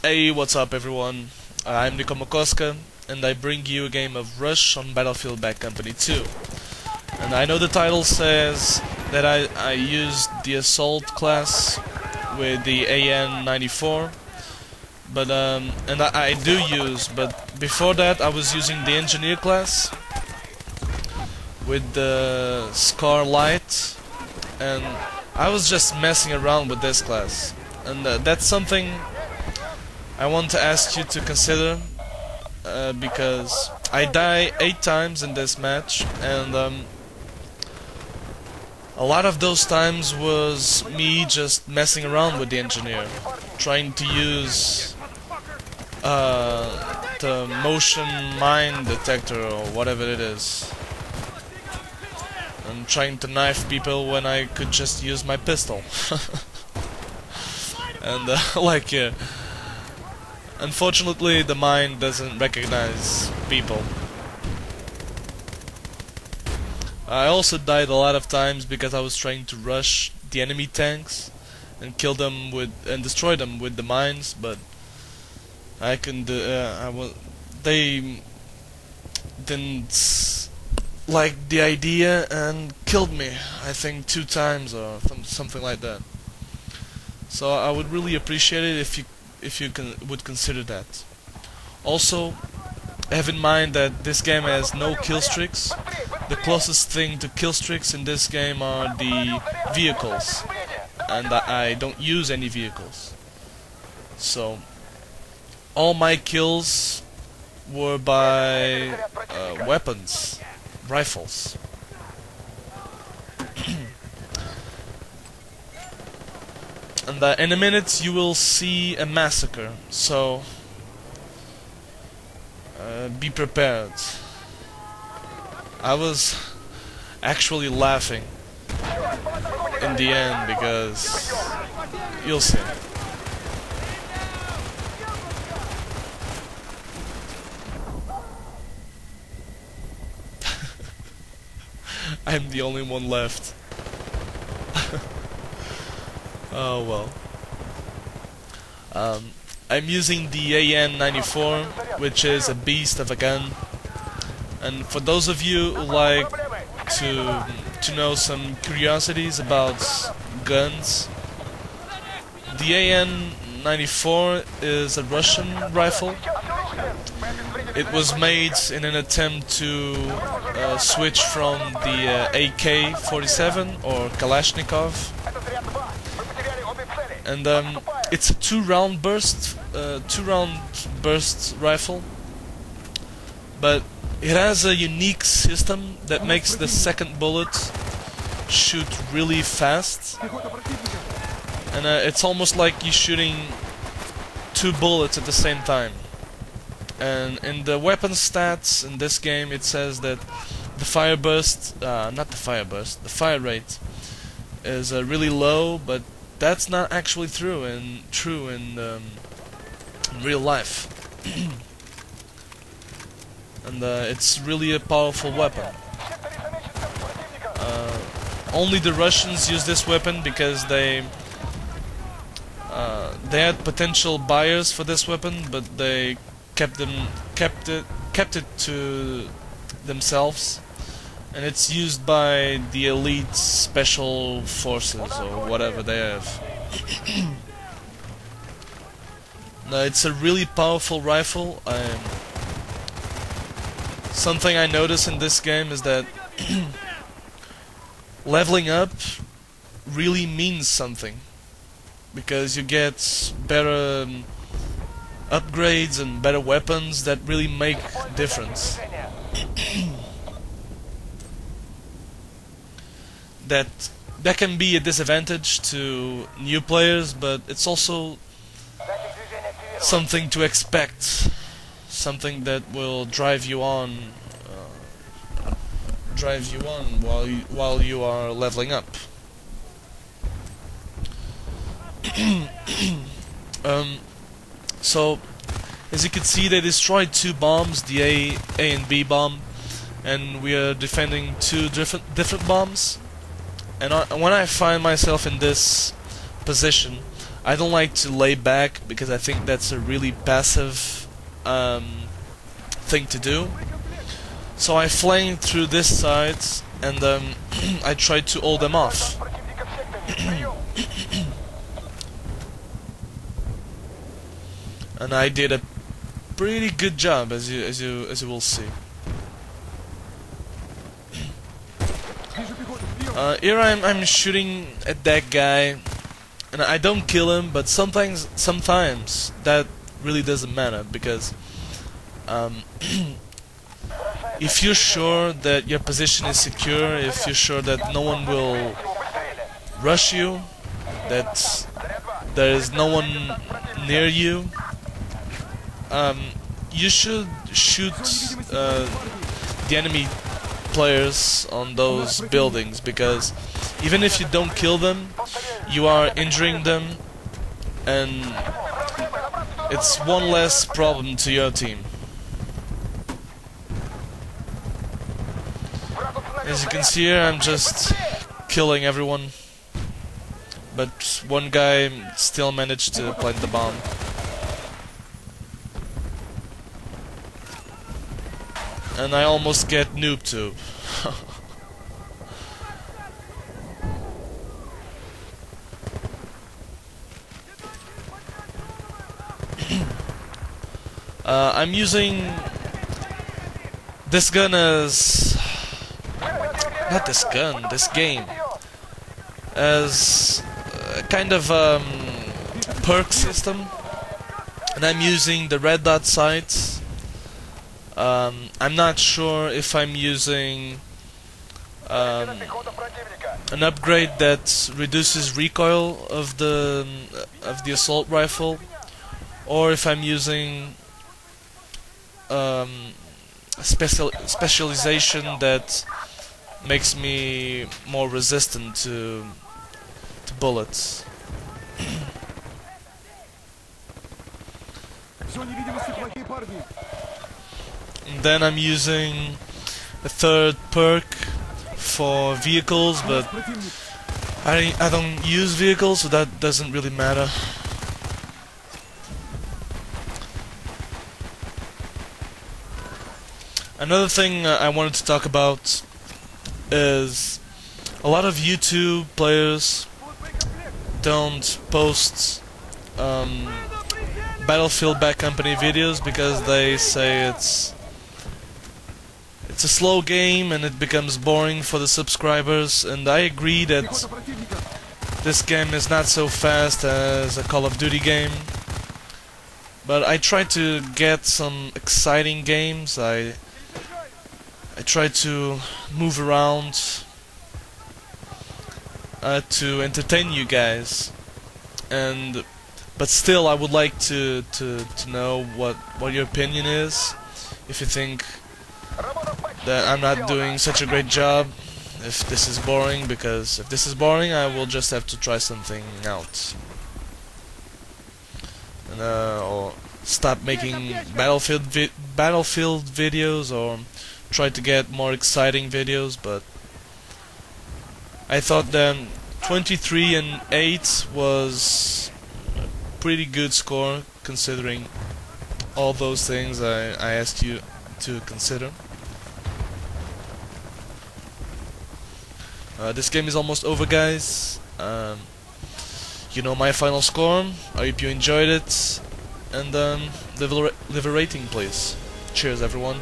Hey, what's up everyone? I'm Niko Mokoska, and I bring you a game of Rush on Battlefield Bad Company 2. And I know the title says that I used the Assault class with the AN-94, but and I do use, but before that I was using the Engineer class with the Scar Light, and I was just messing around with this class, and that's something I want to ask you to consider, because I die 8 times in this match, and a lot of those times was me just messing around with the Engineer, trying to use the motion mine detector or whatever it is, and trying to knife people when I could just use my pistol. And unfortunately, the mine doesn't recognize people. I also died a lot of times because I was trying to rush the enemy tanks and kill them with and destroy them with the mines, but I couldn't. They didn't like the idea and killed me. I think 2 times or something like that. So I would really appreciate it if you would consider that. Also, have in mind that this game has no kill streaks. The closest thing to kill streaks in this game are the vehicles, and I don't use any vehicles. So all my kills were by weapons, rifles. And in a minute you will see a massacre, so be prepared. I was actually laughing in the end because you'll see. I'm the only one left. Oh well. I'm using the AN-94, which is a beast of a gun. And for those of you who like to know some curiosities about guns, the AN-94 is a Russian rifle. It was made in an attempt to switch from the AK-47 or Kalashnikov. And it's a 2-round burst rifle, but it has a unique system that makes the second bullet shoot really fast, and it's almost like you're shooting 2 bullets at the same time. And in the weapon stats in this game, it says that the fire burst, the fire rate is really low, but that's not actually true in real life. And it's really a powerful weapon. Only the Russians use this weapon because they had potential buyers for this weapon, but they kept it to themselves. And it's used by the elite special forces or whatever they have. No, it's a really powerful rifle. Something I notice in this game is that leveling up really means something, because you get better upgrades and better weapons that really make a difference. That can be a disadvantage to new players, but it's also something to expect, something that will drive you on while you are leveling up. So, as you can see, they destroyed 2 bombs, the A and B bomb, and we are defending 2 different bombs. And when I find myself in this position, I don't like to lay back because I think that's a really passive thing to do. So I flanked through this side and I tried to hold them off. And I did a pretty good job, as you will see. Here I'm shooting at that guy, and I don't kill him, but sometimes that really doesn't matter, because if you're sure that your position is secure, if you're sure that no one will rush you, that there is no one near you, you should shoot the enemy players on those buildings, because even if you don't kill them, you are injuring them, and it's one less problem to your team. As you can see here, I'm just killing everyone, but one guy still managed to plant the bomb. And I almost get noob tube. I'm using this gun as... not this gun, this game as a kind of perk system, and I'm using the red dot sights. I'm not sure if I'm using an upgrade that reduces recoil of the assault rifle, or if I'm using specialization that makes me more resistant to bullets. And then I'm using a third perk for vehicles, but I don't use vehicles, so that doesn't really matter. Another thing I wanted to talk about is a lot of YouTube players don't post Battlefield Bad Company videos because they say it's a slow game and it becomes boring for the subscribers, and I agree that this game is not so fast as a Call of Duty game, but I try to get some exciting games. I try to move around to entertain you guys, but still I would like to know what your opinion is, if you think that I'm not doing such a great job, if this is boring, because if this is boring I will just have to try something out, and, or stop making Battlefield videos, or try to get more exciting videos. But I thought that 23-8 was a pretty good score, considering all those things I asked you to consider. This game is almost over, guys. You know my final score. I hope you enjoyed it, and leave a rating, please. Cheers, everyone.